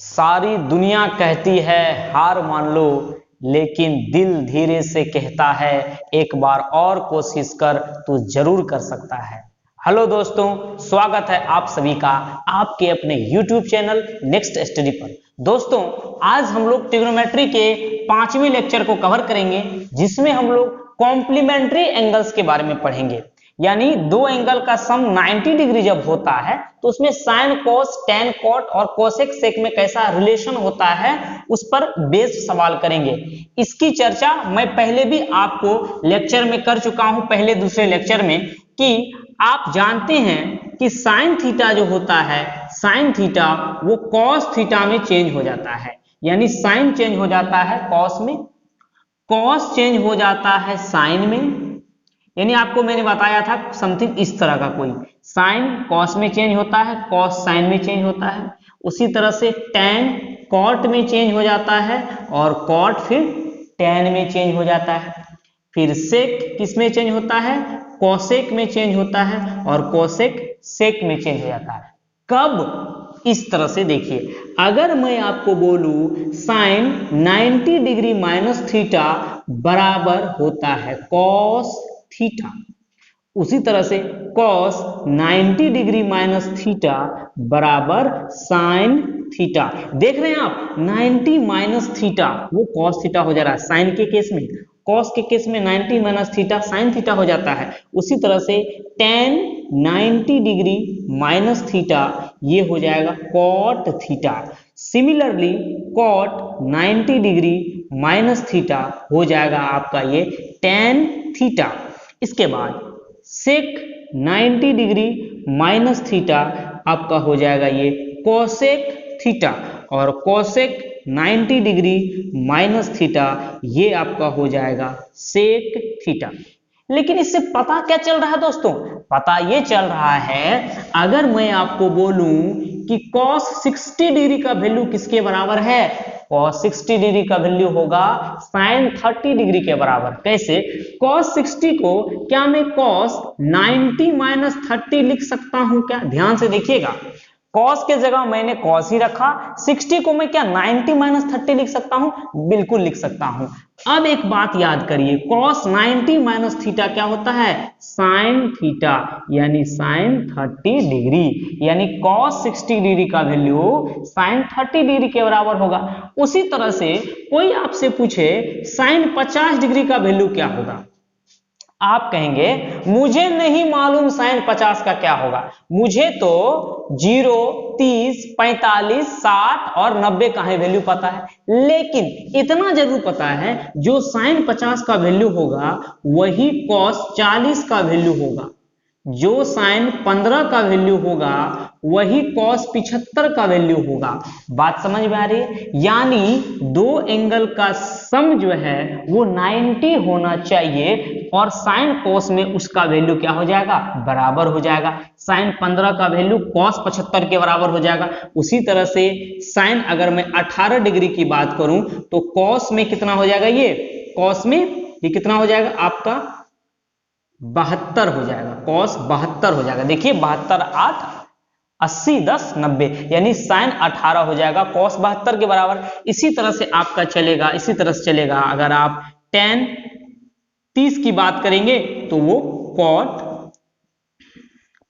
सारी दुनिया कहती है हार मान लो, लेकिन दिल धीरे से कहता है एक बार और कोशिश कर, तू जरूर कर सकता है। हेलो दोस्तों, स्वागत है आप सभी का आपके अपने YouTube चैनल नेक्स्ट स्टडी पर। दोस्तों, आज हम लोग ट्रिग्नोमेट्री के 5वें लेक्चर को कवर करेंगे, जिसमें हम लोग कॉम्प्लीमेंट्री एंगल्स के बारे में पढ़ेंगे। यानी दो एंगल का सम 90 डिग्री जब होता है तो उसमें साइन कॉस टैन कॉट और कोसेक सेक में कैसा रिलेशन होता है, उस पर बेस्ड सवाल करेंगे। इसकी चर्चा मैं पहले भी आपको लेक्चर में कर चुका हूं, पहले दूसरे लेक्चर में, कि आप जानते हैं कि साइन थीटा जो होता है, साइन थीटा वो कॉस थीटा में चेंज हो जाता है। यानी साइन चेंज हो जाता है कॉस में, कॉस चेंज हो जाता है साइन में। यानी आपको मैंने बताया था समथिंग इस तरह का, कोई साइन कॉस में चेंज होता है, कॉस साइन में चेंज होता है। उसी तरह से टैन कॉट में चेंज हो जाता है और कॉट फिर टैन में चेंज हो जाता है। फिर सेक किस में चेंज होता है, कोसेक में चेंज होता है और कोसेक सेक में चेंज हो जाता है। कब? इस तरह से देखिए, अगर मैं आपको बोलूं साइन 90 डिग्री माइनस थीटा बराबर होता है कॉस थीटा, उसी तरह से कॉस 90 डिग्री माइनस थीटा बराबर साइन थीटा। देख रहे हैं आप, 90 माइनस थीटा वो कॉस थीटा हो जा रहा है साइन के केस में, कॉस के केस में 90 माइनस थीटा साइन थीटा हो जाता है। उसी तरह से टेन 90 डिग्री माइनस थीटा ये हो जाएगा cot theta. Similarly cot 90 degree minus theta हो जाएगा आपका ये टेन थीटा। इसके बाद सेक 90 डिग्री माइनस थीटा आपका हो जाएगा ये कोसेक थीटा, और कोसेक 90 डिग्री माइनस थीटा ये आपका हो जाएगा सेक थीटा। लेकिन इससे पता क्या चल रहा है दोस्तों? पता ये चल रहा है, अगर मैं आपको बोलूं कि cos 60 डिग्री का वैल्यू किसके बराबर है, cos 60 डिग्री का वैल्यू होगा sin 30 डिग्री के बराबर। कैसे? cos 60 को क्या मैं cos 90 माइनस 30 लिख सकता हूं क्या? ध्यान से देखिएगा, cos के जगह मैंने cos ही रखा, 60 को मैं क्या 90 माइनस 30 लिख सकता हूं? बिल्कुल लिख सकता हूं। अब एक बात याद करिए, cos 90 माइनस थीटा क्या होता है? sin थीटा, यानी sin 30 डिग्री। यानी cos 60 डिग्री का वैल्यू sin 30 डिग्री के बराबर होगा। उसी तरह से कोई आपसे पूछे sin 50 डिग्री का वैल्यू क्या होगा, आप कहेंगे मुझे नहीं मालूम साइन 50 का क्या होगा, मुझे तो 0, 30, 45, 60 और 90 का है वैल्यू पता है। लेकिन इतना जरूर पता है, जो साइन 50 का वैल्यू होगा वही कॉस 40 का वैल्यू होगा, जो साइन 15 का वैल्यू होगा वही कॉस 75 का वैल्यू होगा। बात समझ में आ रही है? यानी दो एंगल का सम जो है वो 90 होना चाहिए, और साइन कॉस में उसका वैल्यू क्या हो जाएगा? बराबर हो जाएगा। साइन 15 का वैल्यू कॉस 75 के बराबर हो जाएगा। उसी तरह से साइन अगर मैं 18 डिग्री की बात करूं तो कॉस में कितना हो जाएगा, ये कॉस में ये कितना हो जाएगा आपका 72 हो जाएगा, कॉस 72 हो जाएगा। देखिए 72 8 80 10 90, यानी साइन 18 हो जाएगा कॉस 72 के बराबर। इसी तरह से आपका चलेगा, इसी तरह से चलेगा। अगर आप टेन 30 की बात करेंगे तो वो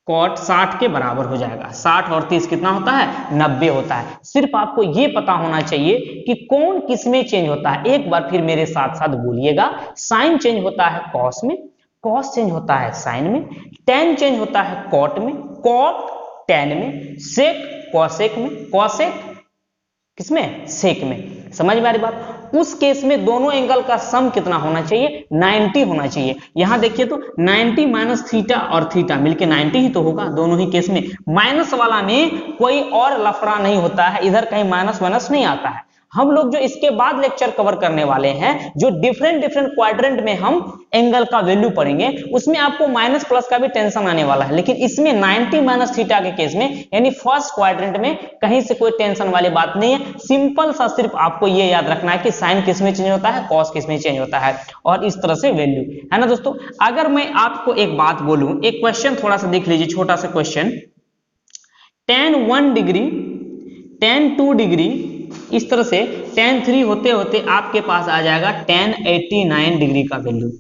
कॉट 60 के बराबर हो जाएगा। 60 और 30 कितना होता है? 90 होता है। सिर्फ आपको ये पता होना चाहिए कि कौन किस में चेंज होता है। एक बार फिर मेरे साथ साथ बोलिएगा, साइन चेंज होता है कॉस में, कॉस चेंज होता है साइन में, टैन चेंज होता है कॉट में, कॉट टैन में, सेक कॉसेक में, कॉसेक किसमें? सेक में। समझ में आ रही बात? उस केस में दोनों एंगल का सम कितना होना चाहिए? 90 होना चाहिए। यहां देखिए तो 90 माइनस थीटा और थीटा मिलके 90 ही तो होगा दोनों ही केस में। माइनस वाला में कोई और लफड़ा नहीं होता है, इधर कहीं माइनस माइनस नहीं आता है। हम लोग जो इसके बाद लेक्चर कवर करने वाले हैं, जो डिफरेंट क्वाड्रेंट में हम एंगल का वैल्यू पढ़ेंगे, उसमें आपको माइनस प्लस का भी टेंशन आने वाला है। लेकिन इसमें 90 माइनस थीटा के केस में, यानी फर्स्ट क्वाड्रेंट में कहीं से कोई टेंशन वाली बात नहीं है। सिंपल सा सिर्फ आपको ये याद रखना है कि साइन किस में चेंज होता है, कॉस किस में चेंज होता है, और इस तरह से वैल्यू है ना दोस्तों। अगर मैं आपको एक बात बोलूं, एक क्वेश्चन थोड़ा सा देख लीजिए, छोटा सा question, tan 1 degree tan 2 degree, इस तरह से tan 3 होते होते आपके पास आ जाएगा tan 89 डिग्री का वैल्यू।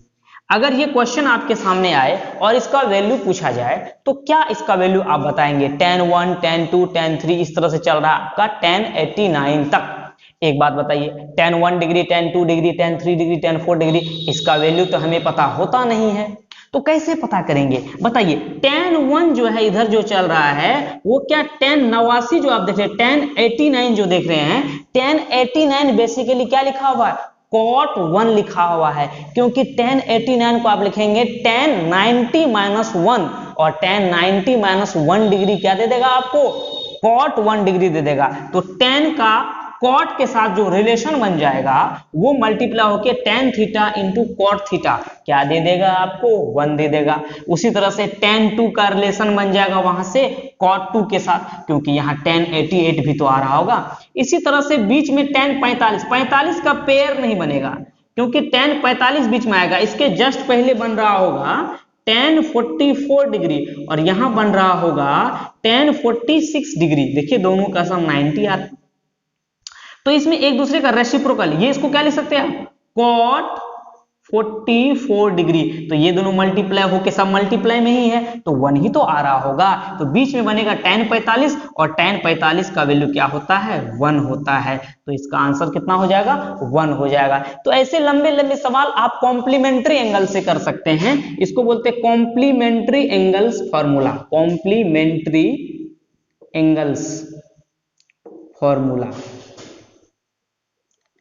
अगर ये क्वेश्चन आपके सामने आए और इसका वैल्यू पूछा जाए तो क्या इसका वैल्यू आप बताएंगे? tan 1, tan 2, tan 3 इस तरह से चल रहा है आपका tan 89 तक। एक बात बताइए, tan 1 degree, tan 2 degree, tan 3 degree, tan 4 degree, इसका वैल्यू तो हमें पता होता नहीं है, तो कैसे पता करेंगे? बताइए, tan 1 जो है इधर जो चल रहा है वो क्या tan 89 जो आप देख रहे हैं, tan 89 जो देख रहे हैं, tan 89 बेसिकली क्या लिखा हुआ है? cot 1 लिखा हुआ है, क्योंकि tan 89 को आप लिखेंगे tan 90 माइनस 1 और tan 90 माइनस 1 डिग्री क्या दे देगा आपको? cot 1 डिग्री दे देगा। तो tan का cot के साथ जो रिलेशन बन जाएगा वो मल्टीप्लाई होके tan theta into cot theta क्या दे देगा आपको? 1 दे देगा। उसी तरह से tan 2 का रिलेशन बन जाएगा वहां से cot 2 के साथ, क्योंकि यहाँ tan 88 भी तो आ रहा होगा। इसी तरह से बीच में tan 45 का पेयर नहीं बनेगा, क्योंकि tan 45 बीच में आएगा, इसके जस्ट पहले बन रहा होगा tan 44 डिग्री और यहां बन रहा होगा tan 46 डिग्री। देखिए दोनों का सम 90 आता है, तो इसमें एक दूसरे का रेसिप्रोकल, ये इसको क्या लिख सकते हैं? cot 44 degree. तो ये दोनों मल्टीप्लाई होके सब मल्टीप्लाई में ही है, तो 1 ही तो आ रहा होगा। तो बीच में बनेगा tan 45 और tan 45 का वैल्यू क्या होता है? 1 होता है। तो इसका आंसर कितना हो जाएगा? 1 हो जाएगा। तो ऐसे लंबे लंबे सवाल आप कॉम्प्लीमेंट्री एंगल से कर सकते हैं, इसको बोलते हैं complementary angles formula. Complementary angles formula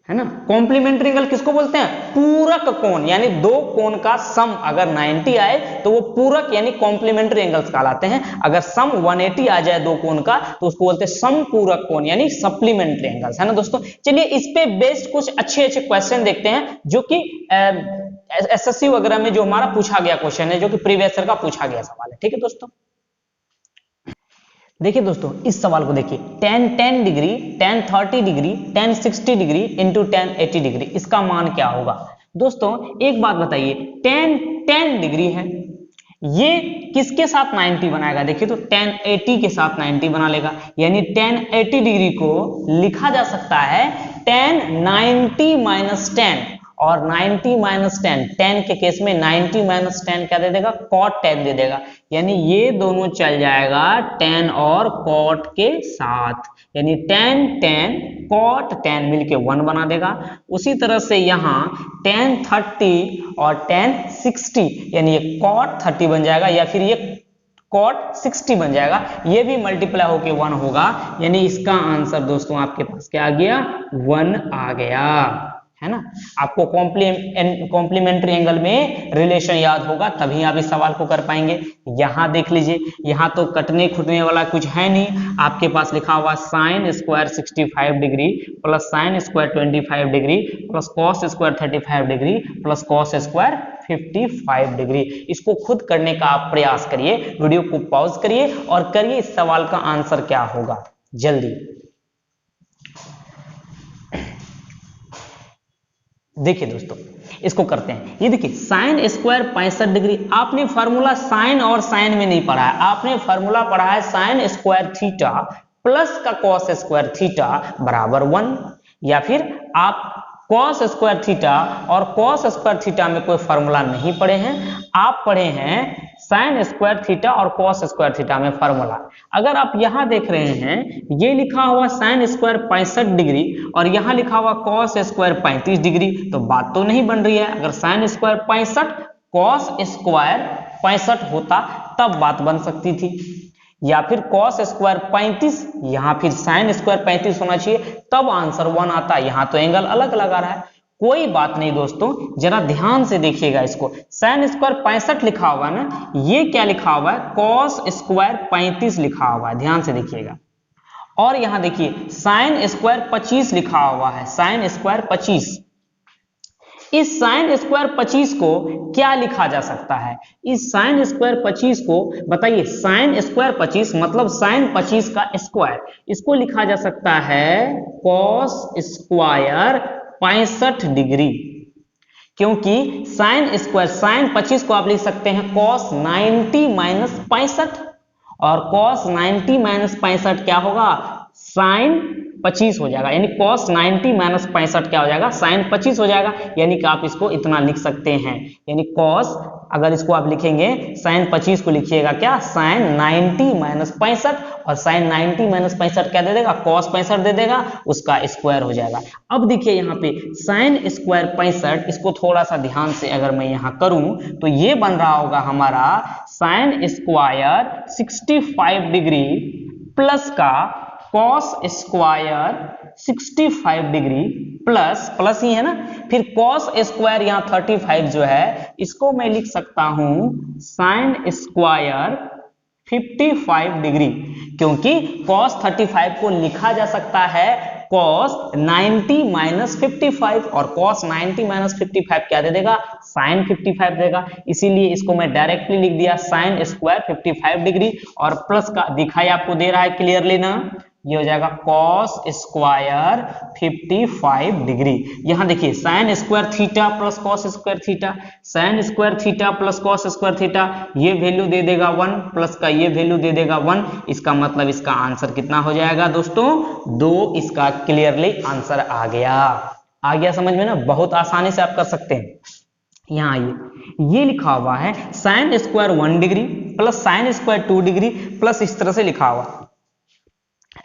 है ना। कॉम्प्लीमेंट्री एंगल किसको बोलते हैं? पूरक कोण, यानी दो कोण का सम अगर 90 आए तो वो पूरक यानी कॉम्प्लीमेंट्री एंगल्स कहलाते हैं। अगर सम 180 आ जाए दो कोण का तो उसको बोलते हैं समपूरक कोण यानी सप्लीमेंट्री एंगल्स, है ना दोस्तों। चलिए इस पे बेस्ड कुछ अच्छे अच्छे क्वेश्चन देखते हैं जो कि एसएससी वगैरह में जो हमारा पूछा गया क्वेश्चन है, जो कि प्रीवियस ईयर का पूछा गया सवाल है। ठीक है दोस्तों, देखिए दोस्तों इस सवाल को देखिए, tan 10 degree, tan 30 degree, tan 60 degree into tan 80 degree, इसका मान क्या होगा? दोस्तों एक बात बताइए, tan 10 डिग्री है, ये किसके साथ 90 बनाएगा? देखिए तो tan 80 के साथ 90 बना लेगा, यानी tan 80 डिग्री को लिखा जा सकता है tan 90 माइनस 10, और 90 माइनस 10, 10 के केस में 90 माइनस 10 क्या दे देगा? cot 10 दे देगा, यानी ये दोनों चल जाएगा tan और cot के साथ, यानी tan 10 cot 10 मिलके 1 बना देगा। उसी तरह से यहाँ tan 30 और tan 60, यानी ये cot 30 बन जाएगा या फिर ये cot 60 बन जाएगा, ये भी मल्टीप्लाई होके 1 होगा, यानी इसका आंसर दोस्तों आपके पास क्या आ गया? 1 आ गया, है ना। आपको कॉम्प्लीमेंट्री एंगल में रिलेशन याद होगा तभी आप इस सवाल को कर पाएंगे। यहां देख लीजिए, यहां तो कटने खुटने वाला कुछ है नहीं, आपके पास लिखा हुआ sin square 65 degree plus sin square 25 degree plus cos square 35 degree plus cos square 55 degree. इसको खुद करने का आप प्रयास करिए, वीडियो को पॉज करिए और करिए इस सवाल का आंसर क्या होगा जल्दी। देखिए दोस्तों इसको करते हैं, ये देखिए sin स्क्वायर 65 डिग्री, आपने फार्मूला साइन और साइन में नहीं पढ़ा है, आपने फार्मूला पढ़ा है sin स्क्वायर थीटा प्लस का cos स्क्वायर थीटा बराबर 1, या फिर आप cos स्क्वायर थीटा और cos स्क्वायर थीटा में कोई फार्मूला नहीं पढ़े हैं, आप पढ़े हैं sin स्क्वायर थीटा और cos स्क्वायर थीटा में फार्मूला। अगर आप यहां देख रहे हैं, ये लिखा हुआ sin स्क्वायर 65 डिग्री और यहां लिखा हुआ cos स्क्वायर 35 डिग्री, तो बात तो नहीं बन रही है। अगर sin स्क्वायर 65 cos स्क्वायर 65 होता तब बात बन सकती थी, या फिर cos स्क्वायर 35 यहां फिर sin स्क्वायर 35 होना चाहिए, तब आंसर 1 आता। यहां तो एंगल अलग लगा रहा है, कोई बात नहीं दोस्तों, जरा ध्यान से देखिएगा इसको। sin स्क्वायर 65 लिखा हुआ है ना, ये क्या लिखा हुआ है? cos स्क्वायर 35 लिखा हुआ है, ध्यान से देखिएगा। और यहां देखिए sin स्क्वायर 25 लिखा हुआ है, sin स्क्वायर 25। इस sin स्क्वायर 25 को क्या लिखा जा सकता है? इस sin स्क्वायर 25 को बताइए, sin स्क्वायर 25 मतलब sin 25 का स्क्वायर, इसको लिखा जा सकता है cos स्क्वायर 65 डिग्री, क्योंकि sin स्क्वायर sin 25 को आप लिख सकते हैं cos 90 माइनस 65, और cos 90 माइनस 65 क्या होगा? साइन 25 हो जाएगा, यानी cos 90 माइनस 65 क्या हो जाएगा, साइन 25 हो जाएगा। यानी कि आप इसको इतना लिख सकते हैं, यानी cos, अगर इसको आप लिखेंगे साइन 25 को लिखिएगा क्या, साइन 90 माइनस 65, और साइन 90 माइनस 65 क्या दे देगा, cos 65 दे देगा, उसका स्क्वायर हो जाएगा। अब देखिए यहाँ पे साइन स्क्वायर 65, इसको थोड़ा सा ध्यान से अगर मैं यहाँ करूं तो ये बन रहा होगा हमारा साइन स्क्वायर 65 डिग्री प्लस का cos स्क्वायर 65 डिग्री प्लस ही है ना, फिर cos स्क्वायर यहाँ 35 जो है इसको मैं लिख सकता हूं साइन स्क्वायर 55 डिग्री, क्योंकि cos 35 को लिखा जा सकता है cos 90 माइनस 55, और cos 90 माइनस 55 क्या दे देगा, साइन 55 देगा। इसीलिए इसको मैं डायरेक्टली लिख दिया साइन स्क्वायर 55 डिग्री, और प्लस का दिखाई आपको दे रहा है क्लियरली ना, ये हो जाएगा cos स्क्वायर 55 डिग्री। यहां देखिए sine square theta plus cos square theta, sine square theta plus cos square theta, ये वैल्यू दे देगा 1, प्लस का ये वैल्यू दे देगा 1। इसका मतलब इसका आंसर कितना हो जाएगा दोस्तों, 2। इसका क्लियरली आंसर आ गया समझ में ना, बहुत आसानी से आप कर सकते हैं। यहाँ ये लिखा हुआ है sine square 1 degree plus sine square 2 degree plus इस तरह से लिखा हुआ।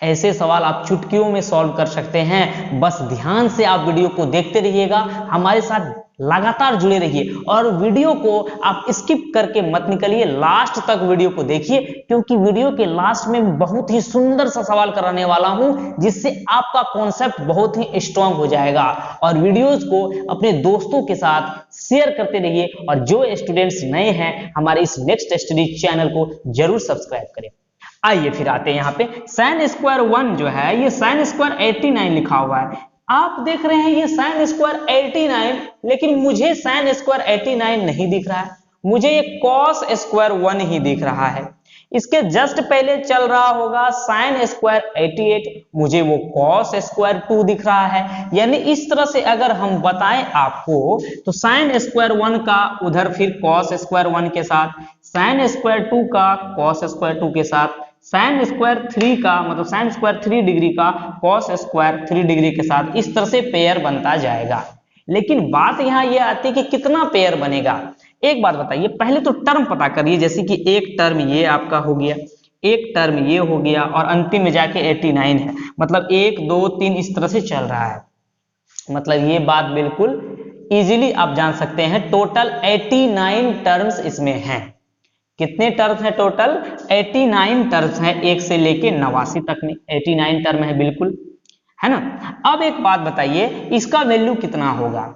ऐसे सवाल आप चुटकियों में सॉल्व कर सकते हैं, बस ध्यान से आप वीडियो को देखते रहिएगा, हमारे साथ लगातार जुड़े रहिए, और वीडियो को आप स्किप करके मत निकलिए, लास्ट तक वीडियो को देखिए, क्योंकि वीडियो के लास्ट में बहुत ही सुंदर सा सवाल कराने वाला हूं, जिससे आपका कॉन्सेप्ट बहुत ही स्ट्रांग हो जाएगा। और वीडियोस को अपने दोस्तों के साथ शेयर करते रहिए, और जो स्टूडेंट्स नए हैं हमारे इस नेक्स्ट स्टडी चैनल को जरूर सब्सक्राइब करें। आइए फिर आते हैं यहाँ पे साइन स्क्वायर 1 जो है, ये साइन स्क्वायर 89 लिखा हुआ है। आप देख रहे हैं ये साइन स्क्वायर 89, लेकिन मुझे साइन स्क्वायर 89 नहीं दिख रहा है, मुझे ये cos स्क्वायर 1 ही दिख रहा है। इसके जस्ट पहले चल रहा होगा साइन स्क्वायर 88, मुझे वो cos स्क्वायर 2 दिख रहा है। यानी इस तरह से अगर हम बताएं आपको, तो साइन स्क्वायर 1 का उधर फिर cos स्क्वायर 1 के साथ, साइन स्क्वायर 2 का cos स्क्वायर 2 के साथ, साइन स्क्वायर 3 का मतलब साइन स्क्वायर 3 डिग्री का cos स्क्वायर 3 डिग्री के साथ, इस तरह से पेयर बनता जाएगा। लेकिन बात यहाँ ये आती है कि कितना पेयर बनेगा। एक बात बताइए, पहले तो टर्म पता करिए, जैसे कि एक टर्म ये आपका हो गया, एक टर्म ये हो गया, और अंतिम में जाके 89 है, मतलब 1 2 3 इस तरह से चल रहा है। मतलब ये बात बिल्कुल इजीली आप जान सकते हैं, टोटल 89 टर्म्स इसमें हैं। कितने टर्म्स हैं टोटल, 89 टर्म्स हैं, 1 से लेके 89 तक में 89 टर्म है, बिल्कुल है ना। अब एक बात बताइए, इसका वैल्यू कितना होगा।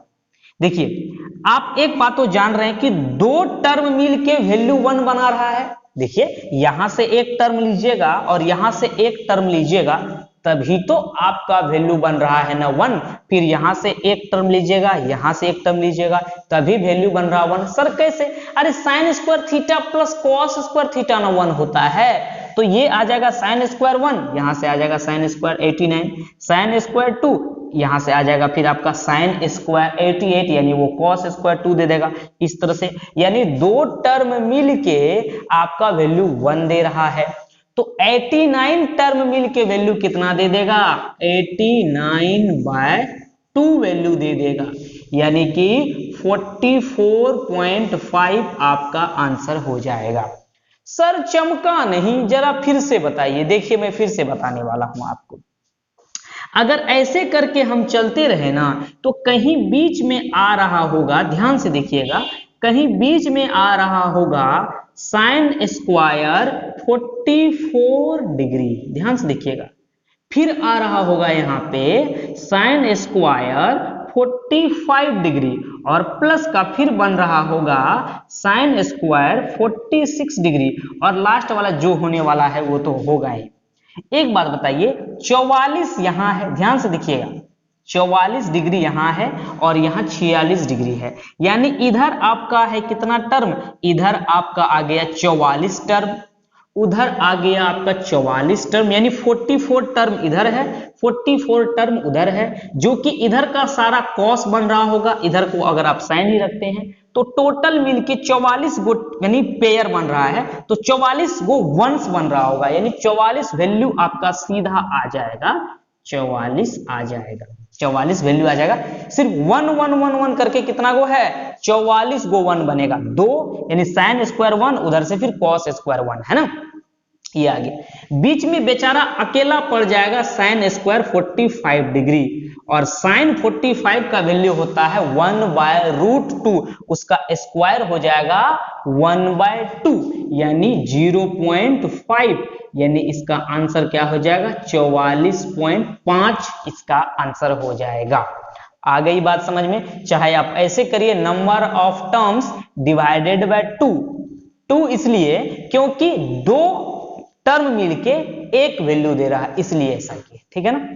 देखिए आप एक बात तो जान रहे हैं कि 2 टर्म मिलके वैल्यू 1 बना रहा है। देखिए यहां से एक टर्म लीजिएगा और यहां से एक टर्म लीजिएगा, तभी तो आपका वैल्यू बन रहा है ना 1। फिर यहां से एक टर्म लीजिएगा, यहां से एक टर्म लीजिएगा, तभी वैल्यू बन रहा 1। सर कैसे, अरे sine square theta plus cos square theta ना 1 होता है, तो ये आ जाएगा साइन स्क्वायर 1, यहां से आ जाएगा साइन स्क्वायर 89, साइन स्क्वायर 2 यहां से आ जाएगा फिर आपका साइन स्क्वायर 88, यानी वो cos स्क्वायर 2 दे देगा, इस तरह से। यानी 2 टर्म मिलके आपका वैल्यू 1 दे रहा है, तो 89 टर्म मिलके वैल्यू कितना दे देगा, 89/2 वैल्यू दे देगा, यानी कि 44.5 आपका आंसर हो जाएगा। सर चमका नहीं, जरा फिर से बताइए। देखिए मैं फिर से बताने वाला हूं आपको, अगर ऐसे करके हम चलते रहे ना, तो कहीं बीच में आ रहा होगा, ध्यान से देखिएगा, कहीं बीच में आ रहा होगा साइन स्क्वायर 44 डिग्री, ध्यान से देखिएगा, फिर आ रहा होगा यहाँ पे साइन स्क्वायर 45 डिग्री, और प्लस का फिर बन रहा होगा साइन स्क्वायर 46 डिग्री, और लास्ट वाला जो होने वाला है वो तो होगा ही। एक बात बताइए, 44 यहां है, ध्यान से देखिएगा, 44 डिग्री यहां है और यहां 46 डिग्री है, यानी इधर आपका है कितना टर्म, इधर आपका आ गया 44 टर्म, उधर आ गया आपका 44 टर्म, यानी 44 टर्म इधर है, 44 टर्म उधर है, जो कि इधर का सारा cos बन रहा होगा, इधर को अगर आप साइन ही रखते हैं तो टोटल मिलके 44 गो यानी पेयर बन रहा है, तो 44 गो वंस बन रहा होगा, यानी 44 वैल्यू आपका सीधा आ जाएगा, 44 आ जाएगा, 44 वैल्यू आ जाएगा। सिर्फ 1 1 1 1 करके कितना गो है, 44 गो 1 बनेगा, 2 यानी साइन स्क्वायर 1, उधर से फिर कॉस स्क्वायर 1, है ना, ये आगे। बीच में बेचारा अकेला पड़ जाएगा साइन स्क्वायर 45 डिग्री, और साइन 45 का वैल्यू होता है 1/√2, उसका स्क्वायर हो जाएगा 1/2 यानी 0.5, यानी इसका आंसर क्या हो जाएगा, 44.5 इसका आंसर हो जाएगा। आ गई बात समझ में? चाहे आप ऐसे करिए, number of terms divided by 2 इसलिए क्योंकि 2 टर्म मिलके एक वैल्यू दे रहा है, इसलिए ऐसा किया, ठीक है ना।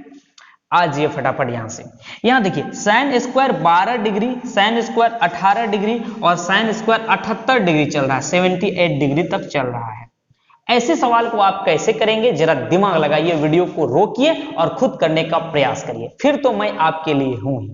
आज ये फटाफट यहां से, यहां देखिए sine square 12 degree, sine square 18 degree और साइन स्क्वायर 78 डिग्री चल रहा है, 78 डिग्री तक चल रहा है। ऐसे सवाल को आप कैसे करेंगे, जरा दिमाग लगाइए, वीडियो को रोकिए और खुद करने का प्रयास करिए, फिर तो मैं आपके लिए हूं ही।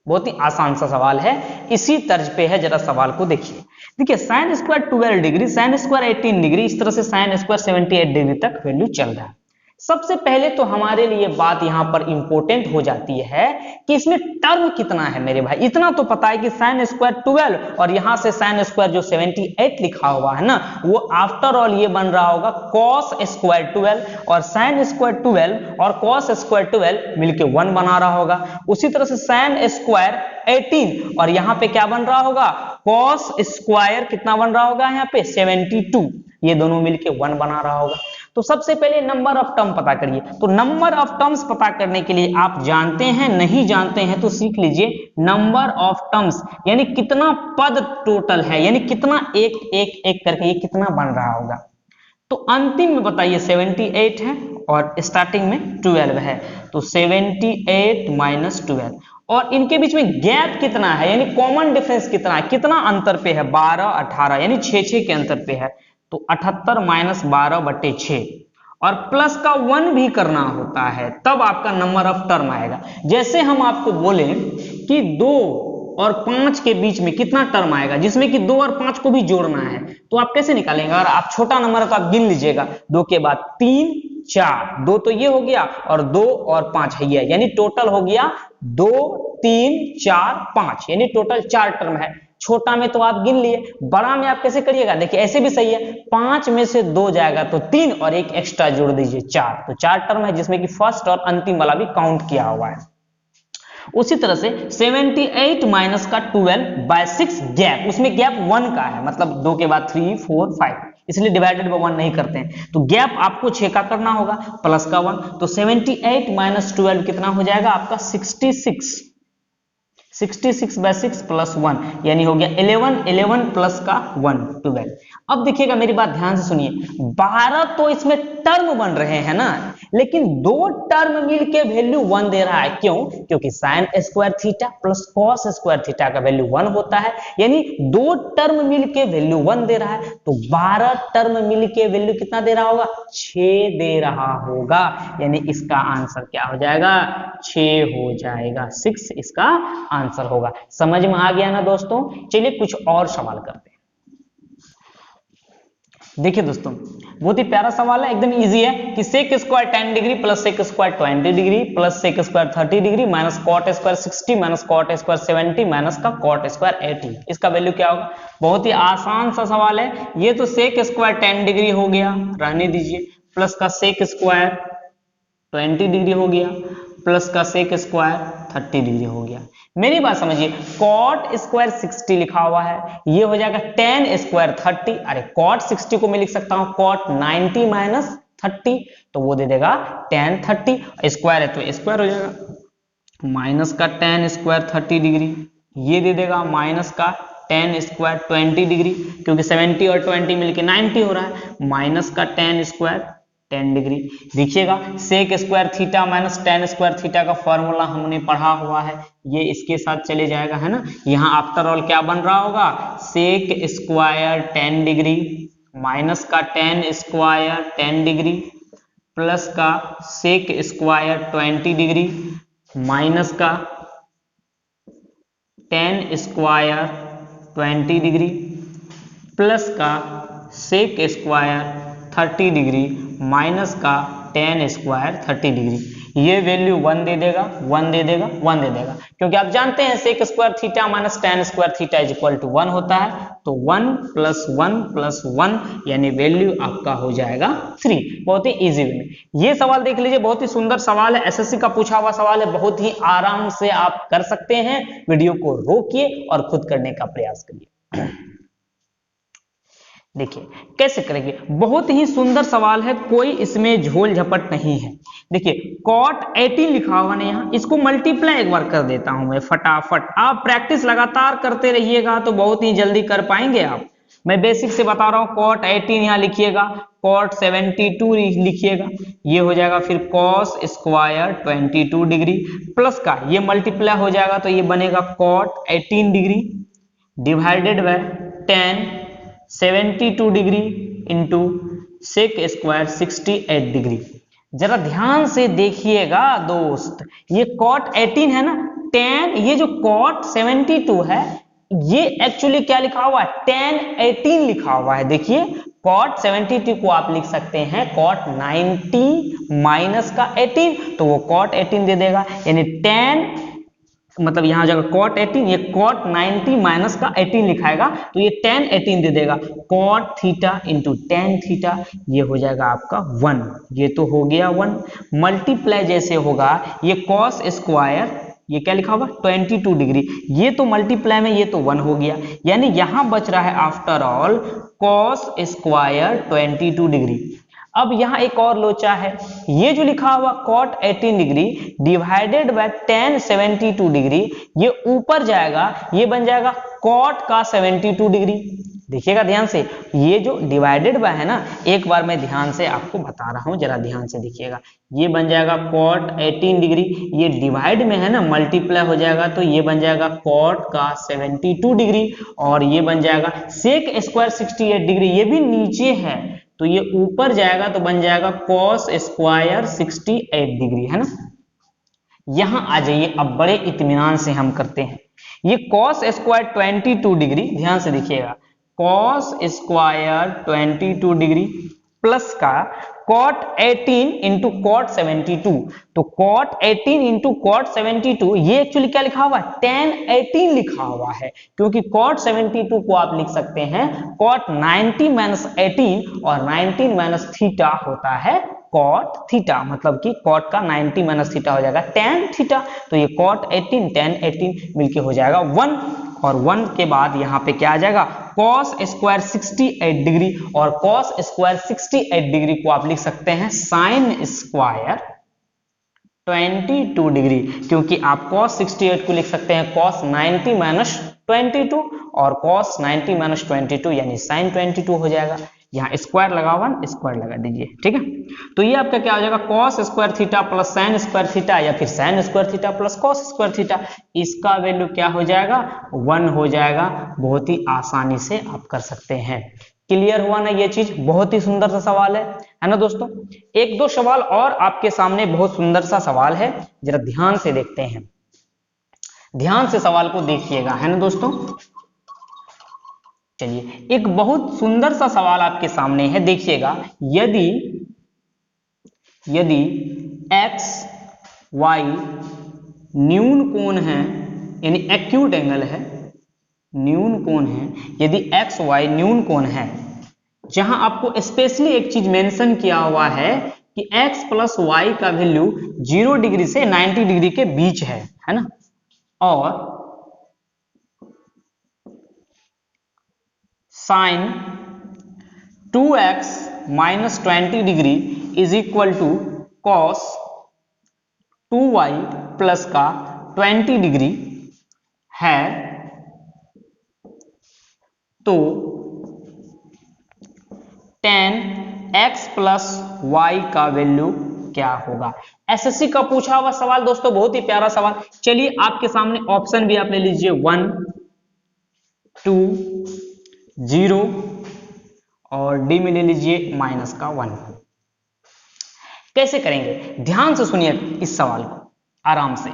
बहुत ही आसान सा सवाल है, इसी तर्ज पे है, जरा सवाल को देखिए। देखिए sine square 12 degree, sine square 18 degree, इस तरह से साइन स्क्वायर 78 डिग्री तक वैल्यू चल रहा है। सबसे पहले तो हमारे लिए बात यहां पर इंपॉर्टेंट हो जाती है कि इसमें टर्म कितना है मेरे भाई। इतना तो पता है कि साइन स्क्वायर 12 और यहां से साइन स्क्वायर जो 78 लिखा हुआ है ना, वो आफ्टर ऑल ये बन रहा होगा कॉस स्क्वायर 12, और साइन स्क्वायर 12 और कॉस स्क्वायर 12 मिलके 1 बना रहा होगा। उसी तरह से साइन स्क्वायर 18 और यहां पे क्या बन रहा होगा, कॉस स्क्वायर कितना बन रहा होगा, यहाँ पे 72, ये दोनों मिलके 1 बना रहा होगा। तो सबसे पहले नंबर ऑफ टर्म पता करिए। तो नंबर ऑफ टर्म्स पता करने के लिए आप जानते हैं, नहीं जानते हैं तो सीख लीजिए, नंबर ऑफ टर्म्स यानी कितना पद टोटल है, यानी कितना एक एक एक करके ये कितना बन रहा होगा। तो अंतिम में बताइए 78 है और स्टार्टिंग में 12 है, तो 78 माइनस 12, और इनके बीच में गैप कितना है, यानी कॉमन डिफरेंस कितना है, कितना अंतर पे है, 12 18 यानी 6 के अंतर पे है, तो 78 माइनस 12/6, और प्लस का 1 भी करना होता है, तब आपका नंबर ऑफ टर्म आएगा। जैसे हम आपको बोले कि 2 और 5 के बीच में कितना टर्म आएगा, जिसमें कि 2 और 5 को भी जोड़ना है, तो आप कैसे निकालेंगे, अगर आप छोटा नंबर है तो आप गिन लीजिएगा, 2 के बाद 3 4, 2 तो ये हो गया और 2 और 5 है ये, यानी टोटल हो गया 2 3 4 5, यानी टोटल 4 टर्म है। छोटा में तो आप गिन लिए, बड़ा में आप कैसे करिएगा, देखिए ऐसे भी सही है, 5 में से 2 जाएगा तो 3 और एक एक्स्ट्रा जोड़ दीजिए 4, तो 4 टर्म है, जिसमें कि फर्स्ट और अंतिम वाला भी काउंट किया हुआ है। उसी तरह से 78 माइनस का 12/6 गैप, उसमें गैप 1 का है, मतलब 2 के बाद 3 4 5, इसलिए डिवाइडेड बाय 1 नहीं करते हैं, तो गैप आपको 6 का करना होगा, प्लस का 1, तो 78 माइनस 12 कितना हो जाएगा आपका 66, 66/6 प्लस 1, यानी हो गया 11, 11 प्लस का 1 12। अब देखिएगा मेरी बात ध्यान से सुनिए, 12 तो इसमें टर्म बन रहे हैं ना, लेकिन 2 टर्म मिलके वैल्यू 1 दे रहा है, क्यों, क्योंकि sine square theta plus cos square theta का वैल्यू 1 होता है, यानी 2 टर्म मिलके वैल्यू 1 दे रहा है, तो 12 टर्म मिलके वैल्यू कितना दे रहा होगा, 6 दे रहा होगा, यानी इसका आंसर क्या हो जाएगा, 6 हो जाएगा, 6 इसका आंसर होगा। समझ में आ गया ना दोस्तों। चलिए कुछ और सवाल करते हैं। देखिए दोस्तों, बहुत ही प्यारा सवाल है, एकदम इजी है कि sec square 10 degree plus sec square 20 degree plus sec square 30 degree minus cot square 60 minus cot square 70 minus का कॉट स्क्वायर 80, इसका वैल्यू क्या होगा। बहुत ही आसान सा सवाल है, ये तो सेक स्क्वायर 10 डिग्री हो गया, रहने दीजिए, प्लस का सेक स्क्वायर 20 डिग्री हो गया, प्लस का सेक स्क्वायर 30 डिग्री हो गया। मेरी बात समझिए, कॉट स्क्वायर 60 लिखा हुआ है, ये हो जाएगा tan स्क्वायर 30, अरे कॉट 60 को मैं लिख सकता हूं कॉट 90 माइनस 30, तो वो दे देगा tan 30, स्क्वायर है तो स्क्वायर हो जाएगा, माइनस का tan स्क्वायर 30 डिग्री, ये दे देगा माइनस का tan स्क्वायर 20 डिग्री, क्योंकि 70 और 20 मिलके 90 हो रहा है, माइनस का tan स्क्वायर 10 डिग्री। देखिएगा sec square theta minus tan square theta का फॉर्मूला हमने पढ़ा हुआ है, ये इसके साथ चले जाएगा, है ना। यहाँ आफ्टर ऑल क्या बन रहा होगा, सेक स्क्वायर 10 डिग्री माइनस का tan स्क्वायर 10 डिग्री प्लस का सेक स्क्वायर 20 डिग्री माइनस का tan स्क्वायर 20 डिग्री प्लस का सेक स्क्वायर 30 डिग्री माइनस का tan स्क्वायर 30 डिग्री। ये वैल्यू 1 दे देगा, 1 दे देगा, 1 दे देगा, क्योंकि आप जानते हैं sec square theta minus tan square theta is equal to 1 होता है। तो 1 प्लस 1 प्लस 1 यानी वैल्यू आपका हो जाएगा 3। बहुत ही इजी वे में ये सवाल देख लीजिए, बहुत ही सुंदर सवाल है, एसएससी का पूछा हुआ सवाल है, बहुत ही आराम से आप कर सकते हैं। वीडियो को रोकिए और खुद करने का प्रयास करिए। देखिए कैसे करेंगे, बहुत ही सुंदर सवाल है, कोई इसमें झोल झपट नहीं है। देखिए cot 18 लिखा हुआ है यहाँ, इसको मल्टीप्लाई एक बार कर देता हूं मैं फटाफट। आप प्रैक्टिस लगातार करते रहिएगा तो बहुत ही जल्दी कर पाएंगे आप। मैं बेसिक से बता रहा हूं, cot 18 यहाँ लिखिएगा, cot 72 लिखिएगा, ये हो जाएगा फिर cos स्क्वायर 22 डिग्री प्लस का ये मल्टीप्लाई हो जाएगा तो ये बनेगा cot 18 degree divided by tan 72 degree into sec square 68 degree. जरा ध्यान से देखिएगा दोस्त, ये cot 18 है ना, tan ये जो cot 72 है ये एक्चुअली क्या लिखा हुआ है, tan 18 लिखा हुआ है। देखिए cot 72 को आप लिख सकते हैं cot 90 माइनस का 18, तो वो cot 18 दे देगा, यानी tan मतलब यहां जाएगा cot 18, ये cot 90 माइनस का 18 लिखाएगा तो ये tan 18 दे देगा, cot theta into tan theta, ये हो जाएगा आपका 1। ये तो हो गया 1। मल्टीप्लाई जैसे होगा ये cos स्क्वायर, ये क्या लिखा हुआ 22 डिग्री, ये तो मल्टीप्लाई में ये तो 1 हो गया, यानी यहां बच रहा है after all cos square 22 degree. अब यहां एक और लोचा है, ये जो लिखा हुआ cot 18 degree divided by tan 72 degree, ये ऊपर जाएगा, ये बन जाएगा cot का 72 डिग्री। देखिएगा ध्यान से, ये जो डिवाइडेड बाय है ना, एक बार मैं ध्यान से आपको बता रहा हूं, जरा ध्यान से देखिएगा, ये बन जाएगा cot 18 डिग्री, ये डिवाइड में है ना, मल्टीप्लाई हो जाएगा तो ये बन जाएगा cot का 72 डिग्री, और ये बन जाएगा सेक स्क्वायर 68 डिग्री, ये भी नीचे है तो ये ऊपर जाएगा तो बन जाएगा cos स्क्वायर 68 डिग्री, है ना। यहां आ जाइए, अब बड़े इत्मीनान से हम करते हैं। ये cos स्क्वायर 22 डिग्री, ध्यान से देखिएगा, cos स्क्वायर 22 डिग्री प्लस का cot 18 इंटू cot 72, तो cot 18 इंटू cot 72 ये एक्चुअली क्या लिखा हुआ है, tan 18 लिखा हुआ है, क्योंकि cot 72 को आप लिख सकते हैं cot 90 माइनस 18, और 19 माइनस थीटा होता है cot थीटा, मतलब कि cot का 90 माइनस थीटा हो जाएगा tan थीटा, तो ये cot 18 tan 18 मिलके हो जाएगा 1, और 1 के बाद यहाँ पे क्या आ जाएगा cos स्क्वायर 68 डिग्री, और cos स्क्वायर 68 डिग्री को आप लिख सकते हैं sin स्क्वायर 22 डिग्री, क्योंकि आप cos 68 को लिख सकते हैं cos 90 माइनस 22, और cos 90 माइनस 22 यानी sin 22 हो जाएगा। यहाँ स्क्वायर लगा हुआ, स्क्वायर लगा दीजिए, ठीक है। तो ये आपका क्या हो जाएगा, cos square theta plus sin square theta, या फिर sin square theta plus cos square theta, इसका वैल्यू क्या हो जाएगा 1 हो जाएगा। बहुत ही आसानी से आप कर सकते हैं। क्लियर हुआ ना ये चीज, बहुत ही सुंदर सा सवाल है ना दोस्तों। एक दो सवाल और आपके सामने, बहुत सुंदर सा सवाल है, जरा ध्यान से देखते हैं, ध्यान से सवाल को देखिएगा, है ना दोस्तों। चलिए एक बहुत सुंदर सा सवाल आपके सामने है, देखिएगा, यदि x y न्यून कोण है, यानी एक्यूट एंगल है, न्यून कोण है, यदि x y न्यून कोण है, जहां आपको स्पेशली एक चीज मेंशन किया हुआ है कि x प्लस वाई का वैल्यू 0 डिग्री से 90 डिग्री के बीच है ना, और sine 2x minus 20 degree is equal to cos 2y plus का 20 डिग्री है, तो tan x प्लस वाई का वैल्यू क्या होगा। एसएससी का पूछा हुआ सवाल दोस्तों, बहुत ही प्यारा सवाल। चलिए आपके सामने ऑप्शन भी आप ले लीजिए, 1 2 0 और डी में ले लीजिए माइनस का 1। कैसे करेंगे, ध्यान से सुनिए इस सवाल को आराम से।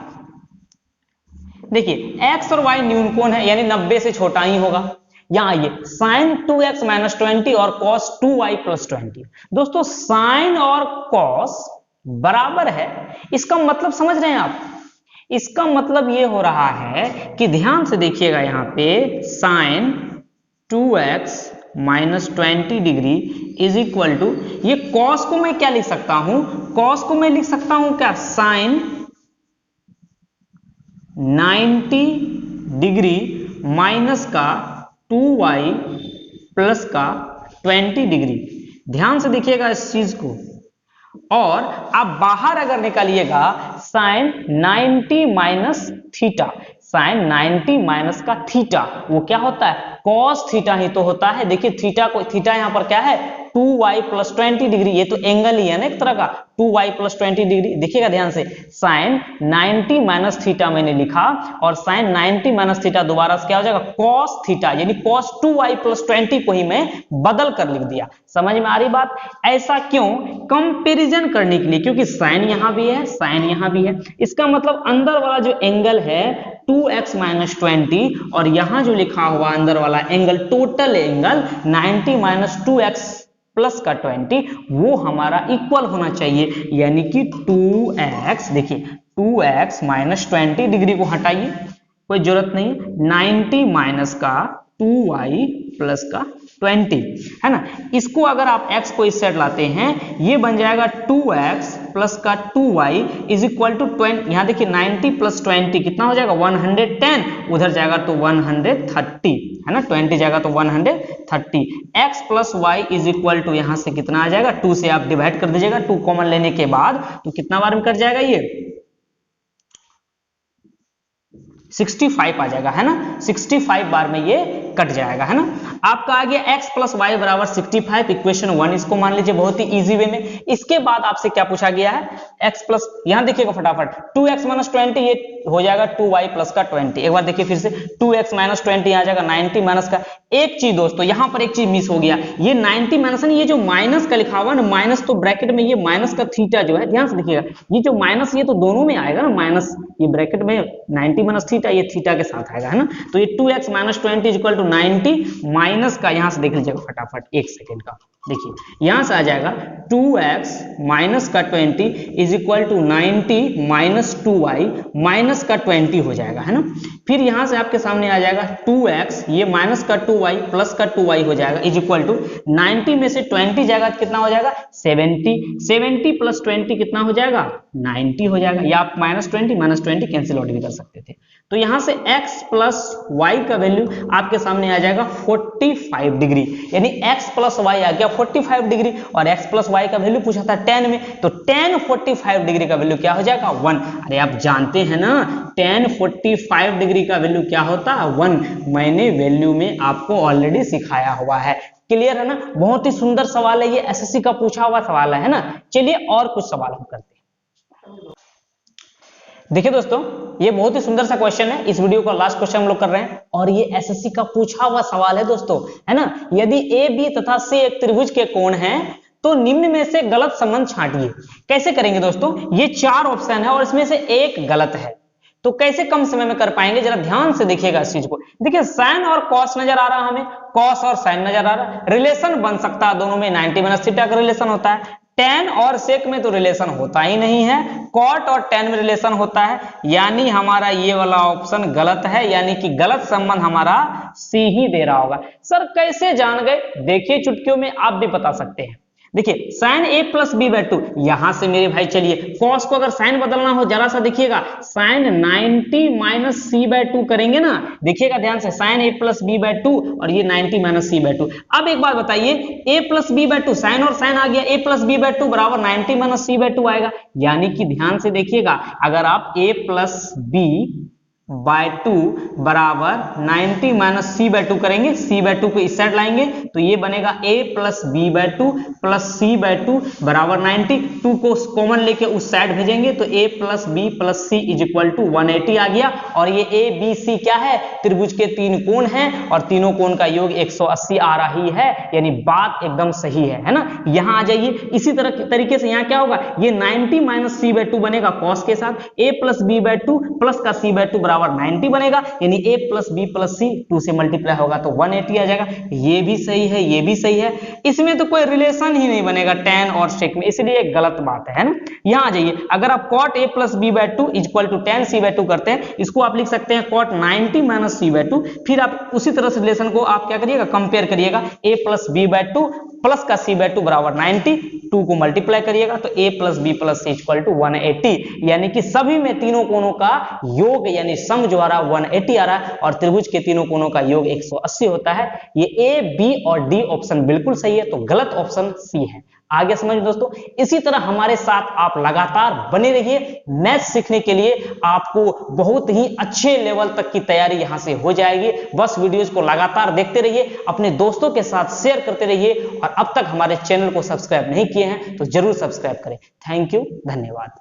देखिए x और y न्यून कोण है यानी 90 से छोटा ही होगा। यहां आइए sin 2x - 20 और cos 2y + 20। दोस्तों sin और cos बराबर है, इसका मतलब समझ रहे हैं आप? इसका मतलब ये हो रहा है कि ध्यान से देखिएगा यहां पे sin 2x - 20 degree is equal to, ये cos को मैं क्या लिख सकता हूं? cos को मैं लिख सकता हूं क्या? sin 90 डिग्री माइनस का 2y प्लस का 20 डिग्री। ध्यान से देखिएगा इस चीज को, और आप बाहर अगर निकालिएगा sin 90 minus theta, sin 90 minus का थीटा वो क्या होता है? cos थीटा ही तो होता है। देखिए थीटा को, थीटा यहां पर क्या है? 2y + 20 डिग्री, ये तो एंगल ही है ना एक तरह का, 2y + 20 डिग्री। देखिएगा ध्यान से, sin 90 माइनस थीटा मैंने लिखा और sin 90 माइनस थीटा दोबारा से क्या हो जाएगा? cos थीटा, यानी cos 2y + 20 को ही मैं बदल कर लिख दिया। समझ में आ रही बात? ऐसा क्यों? कंपैरिजन करने के लिए, क्योंकि sin यहां भी है, sin यहां भी है। इसका मतलब अंदर वाला जो एंगल है 2x - 20 और यहां जो लिखा हुआ अंदर वाला angle, total angle 90 - 2x plus का 20, वो हमारा इक्वल होना चाहिए, यानी कि 2x। देखिए 2x - 20 डिग्री को हटाइए, कोई जरूरत नहीं, 90 माइनस का 2y प्लस का 20 है ना। इसको अगर आप x को इस साइड लाते हैं, ये बन जाएगा 2x प्लस का 2y इज इक्वल टू 20। यहां देखिए 90 + 20 कितना हो जाएगा? 110। उधर जाएगा तो 130 है ना, 20 जाएगा तो 130। x प्लस y इज इक्वल टू, यहां से कितना आ जाएगा? 2 से आप डिवाइड कर दीजिएगा, 2 कॉमन लेने के बाद तो कितना बार में कट जाएगा? ये 65 आ जाएगा, है ना। 65 बार में ये कट जाएगा, है ना। आपका आ गया x + y = 65, इक्वेशन 1 इसको मान लीजिए बहुत ही इजी वे में। इसके बाद आपसे क्या पूछा गया है? x प्लस, यहां देखिएगा फटाफट, 2x - 20 ये हो जाएगा 2y प्लस का 20। एक बार देखिए फिर से, 2x - 20 आ जाएगा 90 माइनस का। एक चीज दोस्तों यहां पर एक चीज मिस हो गया, ये 90 माइनस है, ये जो माइनस का लिखा हुआ है ना, माइनस तो ब्रैकेट में ये माइनस का थीटा जो है, ध्यान से देखिएगा, ये जो माइनस ये तो दोनों में आएगा ना, माइनस ये ब्रैकेट में 90 माइनस थीटा, ये थीटा के साथ आएगा, है ना। तो ये 2x - 20 इक्वल टू 90 माइनस का, यहां से देख लीजिएगा फटाफट, एक सेकेंड का, देखिए यहां से आ जाएगा 2x माइनस का 20 is equal to 90 minus 2y minus का 20 हो जाएगा, है ना। फिर यहां से आपके सामने आ जाएगा 2x, ये माइनस का 2y प्लस का 2y हो जाएगा इज इक्वल टू 90 में से 20 जाएगा कितना हो जाएगा? 70। 70 + 20 कितना हो जाएगा? 90 हो जाएगा, या आप -20 - 20 कैंसिल आउट भी कर सकते थे। तो यहां से x प्लस y का वैल्यू आपके सामने आ जाएगा 45 डिग्री, यानी x प्लस y आ गया 45 डिग्री, और x प्लस y का वैल्यू पूछा था tan में, तो tan 45 डिग्री का वैल्यू क्या हो जाएगा? 1। अरे आप जानते हैं ना tan 45 डिग्री का वैल्यू क्या होता है? 1। मैंने वैल्यू में आपको ऑलरेडी सिखाया हुआ है, क्लियर है ना। बहुत ही सुंदर सवाल है ये, एसएससी का पूछा हुआ सवाल है ना। चलिए और कुछ सवाल हम करते हैं। देखिए दोस्तों, ये बहुत ही सुंदर सा क्वेश्चन है, इस वीडियो का लास्ट क्वेश्चन हम लोग कर रहे हैं, और ये एसएससी का पूछा हुआ सवाल है दोस्तों, है ना। यदि ए बी तथा सी एक त्रिभुज के कोण हैं तो निम्न में से गलत संबंध छांटिए। कैसे करेंगे दोस्तों? ये 4 ऑप्शन है और इसमें से एक गलत है, तो कैसे कम समय में कर पाएंगे? जरा ध्यान से देखिएगा इस चीज को। देखिए साइन और कॉस नजर आ रहा है हमें, कॉस और साइन नजर आ रहा है, रिलेशन बन सकता है दोनों में, 90 माइनस थीटा का रिलेशन होता है। tan और sec में तो रिलेशन होता ही नहीं है, cot और tan में रिलेशन होता है, यानी हमारा ये वाला ऑप्शन गलत है, यानी कि गलत संबंध हमारा सी ही दे रहा होगा। सर कैसे जान गए? देखिए चुटकियों में आप भी बता सकते हैं। देखिए sin a + b/2, यहां से मेरे भाई चलिए cos को अगर sin बदलना हो जरा सा देखिएगा, sin 90 - c/2 करेंगे ना, देखिएगा ध्यान से, sin a + b/2 और ये 90 - c/2। अब एक बात बताइए, a + b/2, sin और sin आ गया, a + b/2 बराबर 90 - c/2 आएगा, यानी कि ध्यान से देखिएगा, अगर आप a + b/2 बराबर 90 - c/2 करेंगे, c/2 को इस साइड लाएंगे तो ये बनेगा a + b/2 + c/2 बराबर 90। 2 को कॉमन लेके उस साइड भेजेंगे तो a + b + c is equal to 180 आ गया। और ये a b c क्या है? त्रिभुज के 3 कोण हैं और तीनों कोण का योग 180 आ रही है, यानी बात एकदम सही है ना। यहां आ जाइए, इसी तरह तरीके से यहां क्या होगा, ये 90 - c/2 बनेगा cos के साथ, a + b/2 प्लस का c/2 बराबर 90 बनेगा, यानी a प्लस बी प्लस सी 2 से मल्टीप्लाई होगा तो 180 आ जाएगा। ये भी सही है, ये भी सही है, इसमें तो कोई रिलेशन ही नहीं बनेगा tan और sec में, इसलिए एक गलत बात है ना। यहाँ आ जाइए, अगर आप cot a plus B by two equal to tan c by two करते हैं, इसको आप लिख सकते हैं cot 90 minus c by two. फिर आप उसी तरह से रिलेशन को आप क्या करिएगा, कंपेयर करिएगा, a plus B by two plus का c बाई टू बराबर 90, 2 को मल्टीप्लाई करिएगा तो a plus B plus C equal to 180, यानी कि सभी में तीनों कोणों का योग यानी सम जो आ रहा है 180 आ रहा है, और त्रिभुज के तीनों कोणों का योग 180 होता है। ये ए, बी और डी ऑप्शन बिल्कुल सही है, तो गलत ऑप्शन सी है। आगे समझ दोस्तों, इसी तरह हमारे साथ आप लगातार बने रहिए। मैथ सीखने के लिए आपको बहुत ही अच्छे लेवल तक की तैयारी यहां से हो जाएगी। बस वीडियोस को लगातार देखते रहिए, अपने दोस्तों के साथ शेयर करते रहिए, और अब तक हमारे चैनल को सब्सक्राइब नहीं किए हैं तो जरूर सब्सक्राइब करें। थैंक यू, धन्यवाद।